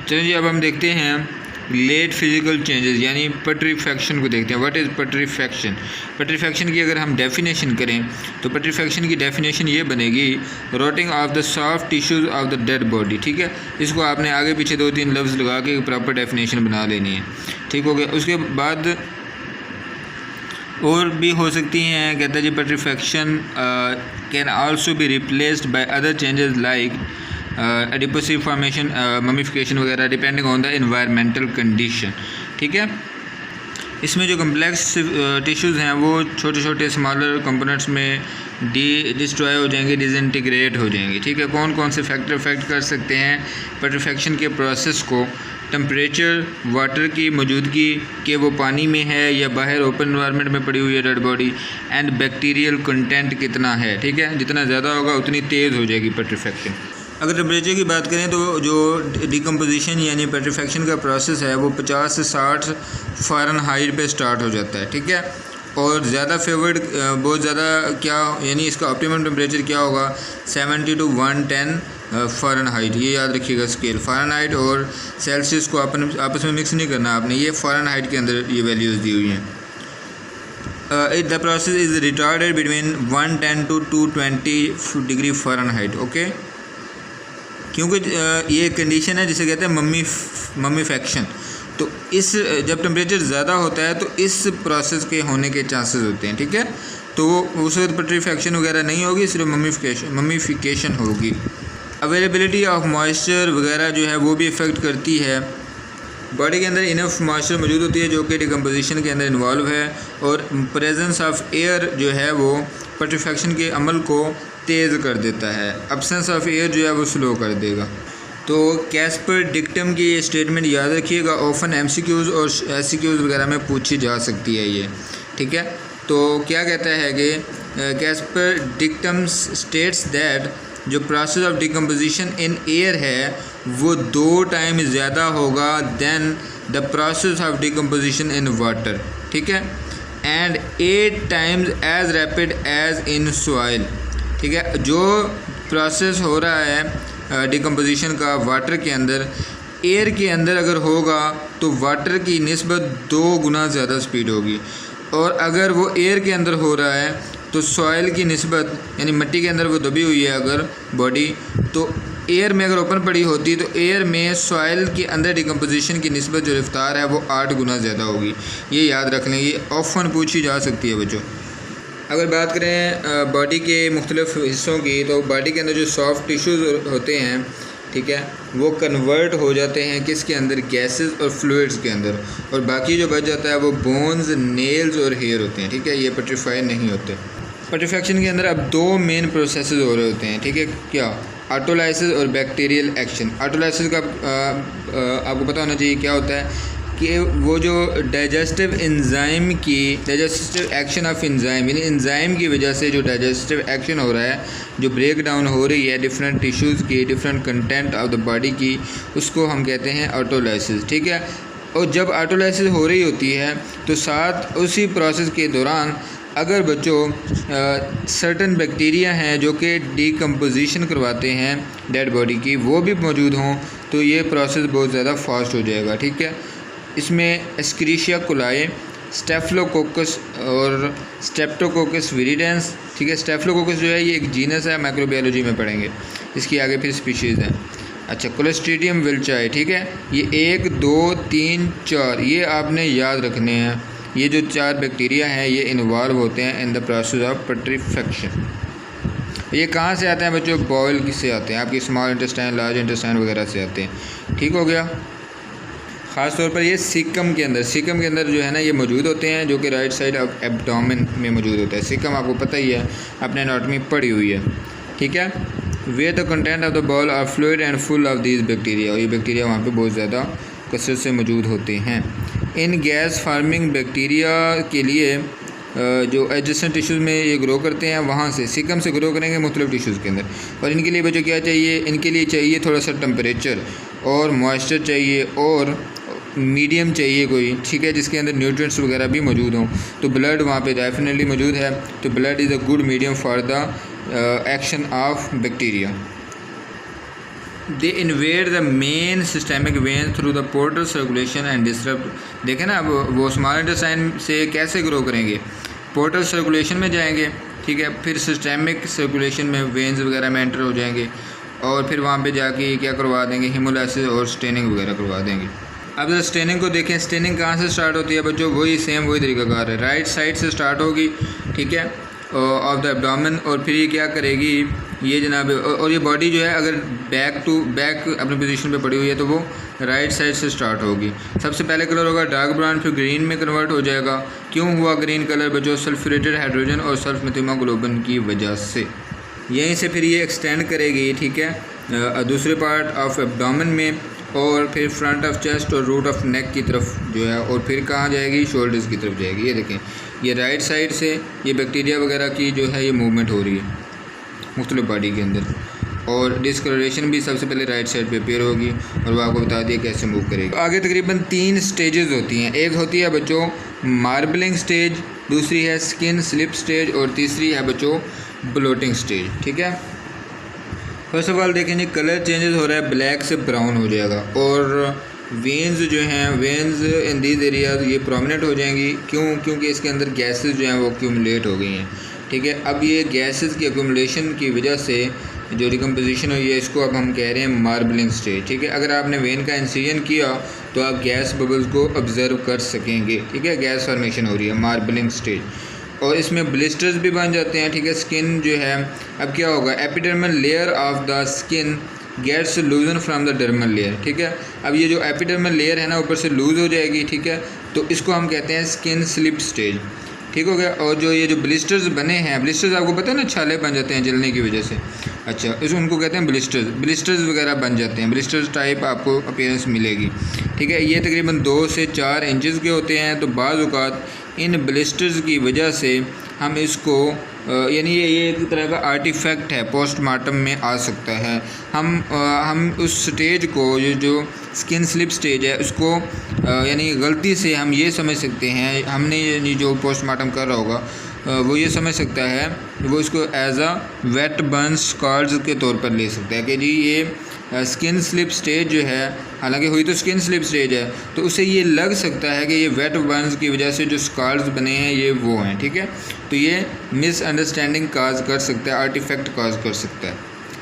चलिए जी, अब हम देखते हैं लेट फिजिकल चेंजेस यानी पेट्रीफैक्शन को देखते हैं। What is पेट्रीफैक्शन? पेट्रीफैक्शन की अगर हम डेफिनेशन करें तो पेट्रीफैक्शन की डेफिनेशन ये बनेगी, rotting of the soft tissues of the dead body. ठीक है, इसको आपने आगे पीछे 2-3 लफ्ज़ लगा के प्रॉपर डेफिनेशन बना लेनी है। ठीक हो गया। उसके बाद और भी हो सकती हैं, कहता है जी petrifaction can also be replaced by other changes like adipocere formation, mummification वगैरह, depending on the environmental condition. ठीक है, इसमें जो कम्प्लेक्स टिश्यूज़ हैं वो छोटे छोटे स्मॉलर कंपोनेंट्स में डिस्ट्रॉय हो जाएंगे, डिसइंटीग्रेट हो जाएंगे। ठीक है, कौन कौन से फैक्टर अफेक्ट कर सकते हैं पेट्रीफैक्शन के प्रोसेस को? टेम्परेचर, वाटर की मौजूदगी कि वो पानी में है या बाहर ओपन इन्वायरमेंट में पड़ी हुई है dead body, and bacterial content कितना है। ठीक है, जितना ज़्यादा होगा उतनी तेज़ हो जाएगी पेट्रीफैक्शन। अगर टेम्परेचर की बात करें तो जो डिकम्पोजिशन यानी पेट्रीफैक्शन का प्रोसेस है वो 50 से 60 फ़ारेनहाइट पे स्टार्ट हो जाता है। ठीक है, और ज़्यादा फेवर्ड बहुत ज़्यादा क्या यानी इसका ऑप्टिमम टेम्परेचर क्या होगा? 70 to 110 फ़ारेनहाइट। ये याद रखिएगा स्केल। फ़ारेनहाइट और सेल्सियस को आपस में मिक्स नहीं करना आपने, ये फ़ारेनहाइट के अंदर ये वैल्यूज़ दी हुई हैं। The process is retarded between 110 to 220 degree Fahrenheit. Okay, क्योंकि ये कंडीशन है जिसे कहते हैं मम्मीफैक्शन। तो इस जब टेम्परेचर ज़्यादा होता है तो इस प्रोसेस के होने के चांसेस होते हैं। ठीक है, तो उस वक्त पेट्रीफैक्शन वगैरह नहीं होगी, सिर्फ मम्मीफिकेशन होगी। अवेलेबिलिटी ऑफ मॉइस्चर वगैरह जो है वो भी इफ़ेक्ट करती है। बॉडी के अंदर इनफ मॉइस्चर मौजूद होती है जो कि डिकम्पोजिशन के अंदर इन्वॉल्व है, और प्रेजेंस ऑफ एयर जो है वो पेट्रीफैक्शन के अमल को तेज़ कर देता है। एब्सेंस ऑफ एयर जो है वो स्लो कर देगा। तो कैस्पर डिक्टम की ये स्टेटमेंट याद रखिएगा, ऑफन एमसीक्यूज़ और एससीक्यूज़ वगैरह में पूछी जा सकती है ये। ठीक है, तो क्या कहता है कि कैस्पर डिक्टम स्टेट्स दैट जो process of decomposition in air है वो 2 टाइम ज़्यादा होगा than the process of decomposition in water. ठीक है, and 8 times as rapid as in soil. ठीक है, जो प्रोसेस हो रहा है डिकम्पोजिशन का वाटर के अंदर, एयर के अंदर अगर होगा तो वाटर की निस्बत 2 गुना ज़्यादा स्पीड होगी, और अगर वो एयर के अंदर हो रहा है तो सॉइल की निस्बत यानी मिट्टी के अंदर वो दबी हुई है अगर बॉडी, तो एयर में अगर ओपन पड़ी होती तो एयर में सॉइल के अंदर डिकम्पोजिशन की निस्बत जो रफ्तार है वो 8 गुना ज़्यादा होगी। ये याद रख लें, ये ऑफन पूछी जा सकती है बच्चों। अगर बात करें बॉडी के मुख्तलिफ हिस्सों की, तो बॉडी के अंदर जो सॉफ्ट टिश्यूज़ होते हैं, ठीक है, वो कन्वर्ट हो जाते हैं किसके अंदर? गैसेस और फ्लूइड्स के अंदर, और बाकी जो बच जाता है वो बोन्स, नेल्स और हेयर होते हैं। ठीक है, ये पेट्रीफाई नहीं होते। पेट्रीफैक्शन के अंदर अब 2 मेन प्रोसेसेस हो रहे होते हैं। ठीक है, क्या? ऑटोलाइसिस और बैक्टीरियल एक्शन। ऑटोलाइसिस का आपको पता होना चाहिए क्या होता है कि वो जो डाइजेस्टिव एक्शन ऑफ एंजाइम यानी एंजाइम की वजह से जो डाइजेस्टिव एक्शन हो रहा है, जो ब्रेक डाउन हो रही है डिफरेंट टिश्यूज़ की, different content of the body की, उसको हम कहते हैं ऑटोलाइसिस। ठीक है, और जब ऑटोलाइसिस हो रही होती है तो साथ उसी प्रोसेस के दौरान अगर बच्चों सर्टन बैक्टीरिया हैं जो कि डिकम्पोजिशन करवाते हैं डेड बॉडी की, वो भी मौजूद हों तो ये प्रोसेस बहुत ज़्यादा फास्ट हो जाएगा। ठीक है, इसमें एस्क्रीशिया कोलाई, स्टेफिलोकोकस और स्ट्रेप्टोकोकस विरिडेंस। ठीक है, स्टेफिलोकोकस जो है ये एक जीनस है, माइक्रोबायोलॉजी में पढ़ेंगे, इसकी आगे फिर स्पीशीज़ हैं। अच्छा, क्लोस्ट्रीडियम विल्चाई। ठीक है, ये 1, 2, 3, 4 ये आपने याद रखने हैं। ये जो 4 बैक्टीरिया हैं ये इन्वॉल्व होते हैं इन द प्रोसेस ऑफ पेट्रीफैक्शन। ये कहाँ से आते हैं बच्चों? बॉयल से आते हैं, आपकी स्मॉल इंटेस्टाइन, लार्ज इंटेस्टाइन वगैरह से आते हैं। ठीक हो गया। ख़ास तौर पर ये सीकम के अंदर जो है ना ये मौजूद होते हैं, जो कि राइट साइड ऑफ एब्डोमेन में मौजूद होता है। सीकम आपको पता ही है, आपने एनाटॉमी पढ़ी हुई है। ठीक है, where the content of the ball are fluid and full of these bacteria, और ये बैक्टीरिया वहाँ पे बहुत ज़्यादा कसरत से मौजूद होते हैं। इन गैस फार्मिंग बैक्टीरिया के लिए जो एडजेसेंट टिश्यूज़ में ये ग्रो करते हैं, वहाँ से सीकम से ग्रो करेंगे मुख्तलिफ टिश्यूज़ के अंदर, और इनके लिए बच्चों क्या चाहिए? इनके लिए चाहिए थोड़ा सा टेम्परेचर और मॉइस्चर चाहिए और मीडियम चाहिए कोई। ठीक है, जिसके अंदर न्यूट्रिएंट्स वगैरह भी मौजूद हों। तो ब्लड वहाँ पे डेफिनेटली मौजूद है, तो blood is a good medium for the action of bacteria. They invade the main systemic went through the portal circulation and disturb. देखें ना, अब वो स्मॉल इंटेस्टाइन से कैसे ग्रो करेंगे, पोर्टल सर्कुलेशन में जाएंगे, ठीक है, फिर सिस्टेमिक सर्कुलेशन में वेन्स वगैरह में एंटर हो जाएंगे और फिर वहाँ पे जाके क्या करवा देंगे, हीमोलाइसिस और स्टेनिंग वगैरह करवा देंगे। अब जरा स्टेनिंग को देखें, स्टेनिंग कहाँ से स्टार्ट होती है बच्चों, वही तरीकाकार है, राइट साइड से स्टार्ट होगी, ठीक है, ऑफ द एब्डोमेन, और फिर ये क्या करेगी, ये जनाब, और ये बॉडी जो है अगर बैक अपनी पोजीशन पे पड़ी हुई है तो वो राइट साइड से स्टार्ट होगी। सबसे पहले कलर होगा डार्क ब्राउन, फिर ग्रीन में कन्वर्ट हो जाएगा। क्यों हुआ ग्रीन कलर बच्चों, सल्फ्यूरेटेड हाइड्रोजन और सल्फ मेथिओग्लोबिन की वजह से। यहीं से फिर ये एक्सटेंड करेगी, ठीक है, दूसरे पार्ट ऑफ एब्डोमेन में, और फिर फ्रंट ऑफ चेस्ट और रूट ऑफ नेक की तरफ जो है, और फिर कहाँ जाएगी, शोल्डर्स की तरफ जाएगी। ये देखें, ये राइट साइड से ये बैक्टीरिया वगैरह की जो है ये मूवमेंट हो रही है मुख्तलिफ बॉडी के अंदर, और डिस्कलरेशन भी सबसे पहले राइट साइड पे अपीयर होगी, और वो आपको बता दिया कैसे मूव करेगी। आगे तकरीबन 3 स्टेजेस होती हैं। एक होती है बच्चों मार्बलिंग स्टेज, दूसरी है स्किन स्लिप स्टेज, और तीसरी है बच्चों ब्लोटिंग स्टेज, ठीक है। फर्स्ट ऑफ ऑल देखें जी, कलर चेंजेस हो रहा है, ब्लैक से ब्राउन हो जाएगा, और वेन्स जो हैं, वेन्स इन दीज एरियाज ये प्रोमिनेंट हो जाएंगी। क्योंकि इसके अंदर गैसेस जो हैं वो एक्यूमुलेट हो गई हैं, ठीक है। अब ये गैसेस की एक्यूमुलेशन की वजह से जो रिकम्पोजिशन हुई है, इसको अब हम कह रहे हैं मार्बलिंग स्टेज, ठीक है। अगर आपने वेन का इंसिजन किया तो आप गैस बबल्स को ऑब्जर्व कर सकेंगे, ठीक है, गैस फॉर्मेशन हो रही है, मार्बलिंग स्टेज। और इसमें ब्लिस्टर्स भी बन जाते हैं, ठीक है। स्किन जो है, अब क्या होगा, epidermal layer of the skin gets loosen from the dermal layer, ठीक है। अब ये जो एपिडर्मल लेयर है ना, ऊपर से लूज़ हो जाएगी, ठीक है, तो इसको हम कहते हैं स्किन स्लिप स्टेज, ठीक हो गया। और जो ये जो ब्लिस्टर्स बने हैं, ब्लिस्टर्स आपको पता है ना, छाले बन जाते हैं जलने की वजह से, अच्छा, इस उनको कहते हैं ब्लिस्टर्स वगैरह बन जाते हैं, ब्लिस्टर्स टाइप आपको अपीयरेंस मिलेगी, ठीक है। ये तकरीबन 2 से 4 इंचज़ के होते हैं। तो बाज़ औक़ात इन ब्लिस्टर्स की वजह से हम इसको यानी ये एक तरह का आर्टिफैक्ट है, पोस्टमार्टम में आ सकता है। हम उस स्टेज को जो स्किन स्लिप स्टेज है उसको यानी गलती से हम ये समझ सकते हैं, हमने यानी जो पोस्टमार्टम कर रहा होगा वो ये समझ सकता है, वो इसको as a wet burns scars के तौर पर ले सकता है कि जी ये स्किन स्लिप स्टेज जो है, हालांकि हुई तो स्किन स्लिप स्टेज है, तो उसे ये लग सकता है कि ये वेट बर्न्स की वजह से जो स्कार्स बने हैं ये वो हैं, ठीक है। तो ये मिसअंडरस्टैंडिंग काज कर सकता है, आर्टिफैक्ट काज कर सकता है,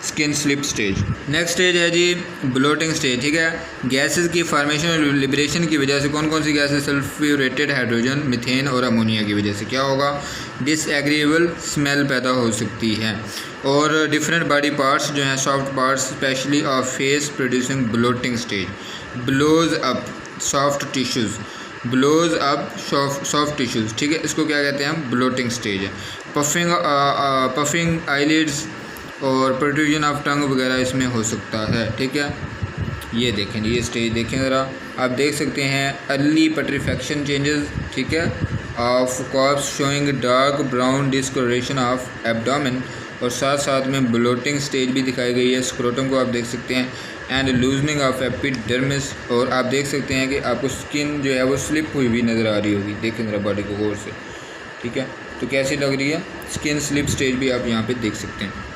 skin slip stage. Next stage है जी ब्लोटिंग स्टेज, ठीक है। गैसेस की फार्मेशन और लिबरेशन की वजह से कौन कौन सी गैसेस, सल्फ्यूरेटेड हाइड्रोजन, मीथेन और अमोनिया की वजह से क्या होगा, डिसएग्रीएबल स्मेल पैदा हो सकती है। और डिफरेंट बॉडी पार्ट्स जो हैं, soft parts specially of face producing bloating stage, blows up soft tissues, blows up soft tissues, ठीक है, इसको क्या कहते हैं, ब्लोटिंग स्टेज है। पफिंग आईलिड्स और प्रोट्रूजन ऑफ टंग वगैरह इसमें हो सकता है, ठीक है। ये देखें, ये स्टेज देखें ज़रा, आप देख सकते हैं अर्ली पेट्रीफैक्शन चेंजेस, ठीक है, of corpse showing dark brown discoloration of abdomen, और साथ साथ में ब्लोटिंग स्टेज भी दिखाई गई है। स्क्रोटम को आप देख सकते हैं, एंड लूजनिंग ऑफ एपिडर्मिस, और आप देख सकते हैं कि आपको स्किन जो है वो स्लिप हुई भी नज़र आ रही होगी, देखें ज़रा बॉडी को गौर से, ठीक है। तो कैसी लग रही है स्किन स्लिप स्टेज भी आप यहाँ पे देख सकते हैं।